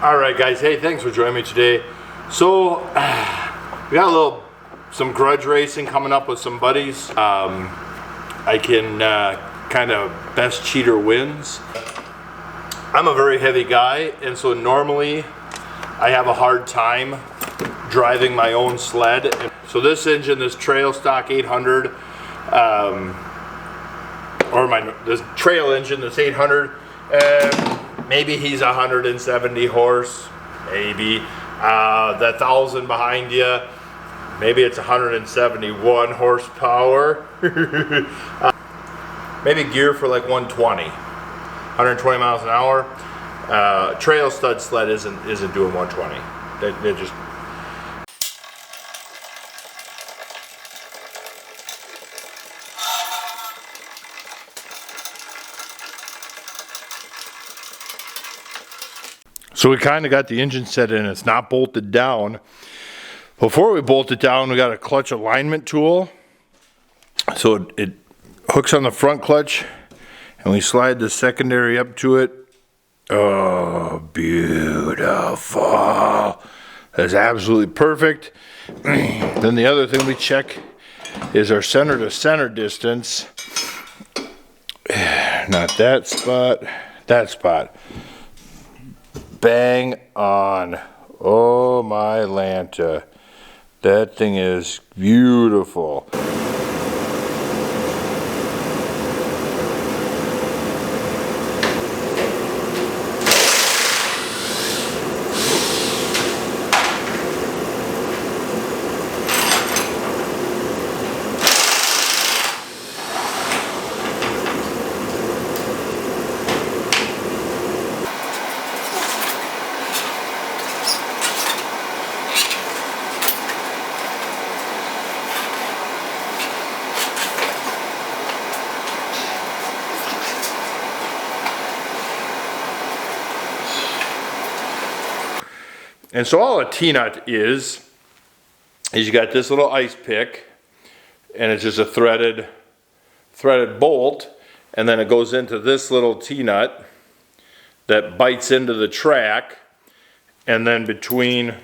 Alright guys, hey, thanks for joining me today. So, we got some grudge racing coming up with some buddies. I can kind of best cheater wins. I'm a very heavy guy, and so normally I have a hard time driving my own sled. So this engine, this trail stock 800, this trail engine, this 800, maybe he's 170 horse, maybe. That 1,000 behind you, maybe it's 171 horsepower. Maybe gear for like 120 miles an hour. Trail stud sled isn't doing 120. They just. So we kind of got the engine set in. It's not bolted down. Before we bolt it down, we got a clutch alignment tool. So it hooks on the front clutch, and we slide the secondary up to it. Oh, beautiful. That's absolutely perfect. Then the other thing we check is our center to center distance. Not that spot, that spot. Bang on. Oh my Lanta. That thing is beautiful. And so all a T-nut is you got this little ice pick, and it's just a threaded bolt, and then it goes into this little T-nut that bites into the track, and then between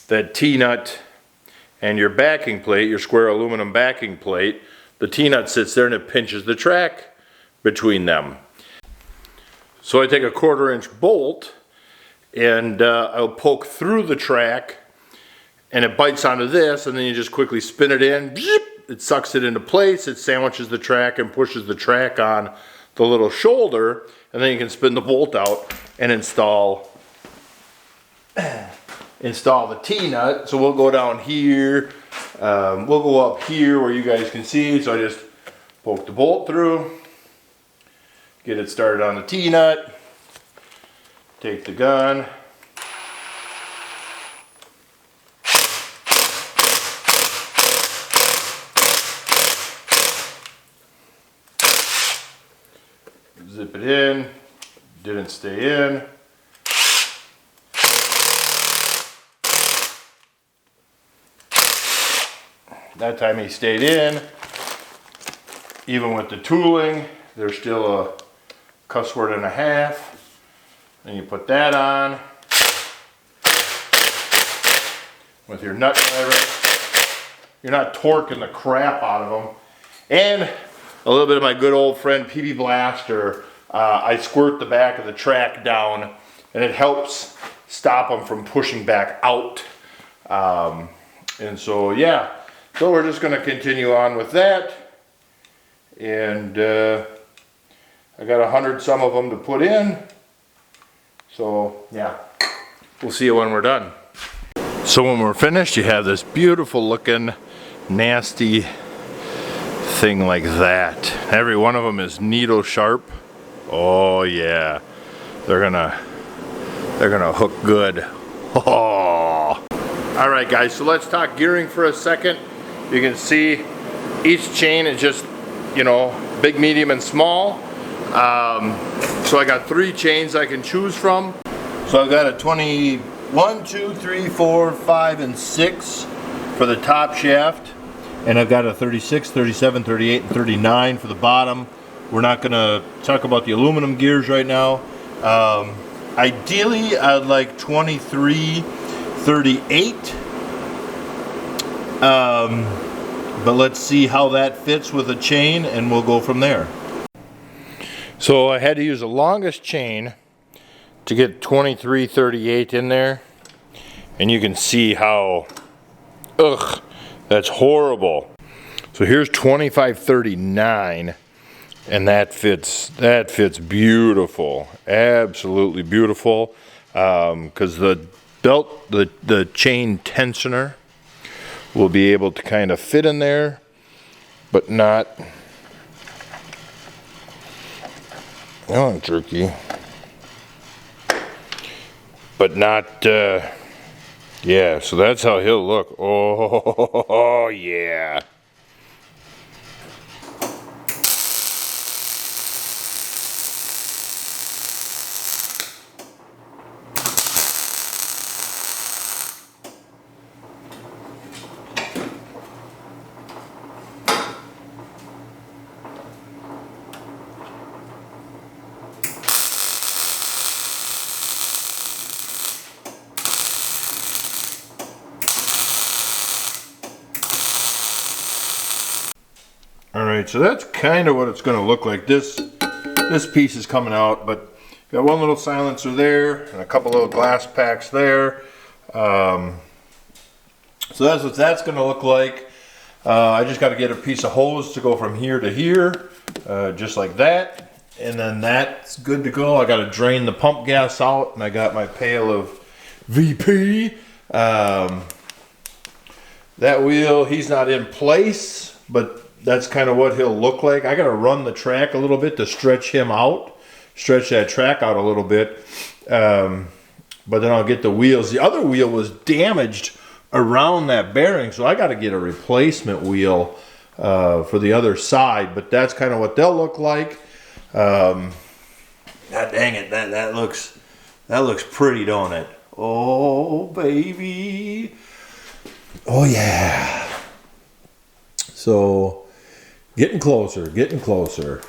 that T-nut and your backing plate, your square aluminum backing plate, the T-nut sits there and it pinches the track between them. So I take a 1/4 inch bolt, and I'll poke through the track, and it bites onto this, and then you just quickly spin it in. It sucks it into place, it sandwiches the track and pushes the track on the little shoulder, and then you can spin the bolt out and install the T-nut. So we'll go down here, we'll go up here where you guys can see. So I just poke the bolt through, get it started on the T-nut. Take the gun, zip it in, didn't stay in. That time he stayed in. Even with the tooling, there's still a cuss word and a half. Then you put that on with your nut driver. You're not torquing the crap out of them. And a little bit of my good old friend PB Blaster. I squirt the back of the track down, and it helps stop them from pushing back out. And so yeah, so we're just going to continue on with that. And I got 100 some of them to put in. So yeah, we'll see you when we're done. So when we're finished, you have this beautiful looking, nasty thing like that. Every one of them is needle sharp. Oh yeah, they're gonna hook good. Oh. All right guys, so let's talk gearing for a second. You can see each chain is just, you know, big, medium, and small. So I got 3 chains I can choose from. So I've got a 21, 2, 3, 4, 5, and 6 for the top shaft. And I've got a 36, 37, 38, and 39 for the bottom. We're not going to talk about the aluminum gears right now. Ideally, I'd like 23/38. But let's see how that fits with a chain, and we'll go from there. So I had to use the longest chain to get 23/38 in there, and you can see how, ugh, that's horrible. So here's 25/39, and that fits beautiful, absolutely beautiful, because the belt, the chain tensioner will be able to kind of fit in there, but not, oh, jerky, but not, yeah, so that's how he'll look. Oh, yeah. Alright, so that's kind of what it's going to look like. This piece is coming out, but got one little silencer there and a couple little glass packs there. So that's what that's going to look like. I just got to get a piece of hose to go from here to here, just like that. And then that's good to go. I got to drain the pump gas out, and I got my pail of VP. That wheel, he's not in place, but that's kind of what he'll look like. I got to run the track a little bit to stretch him out, stretch that track out a little bit. But then I'll get the wheels. The other wheel was damaged around that bearing, so I got to get a replacement wheel for the other side. But that's kind of what they'll look like. God dang it, that looks pretty, don't it? Oh baby, oh yeah. So getting closer, getting closer.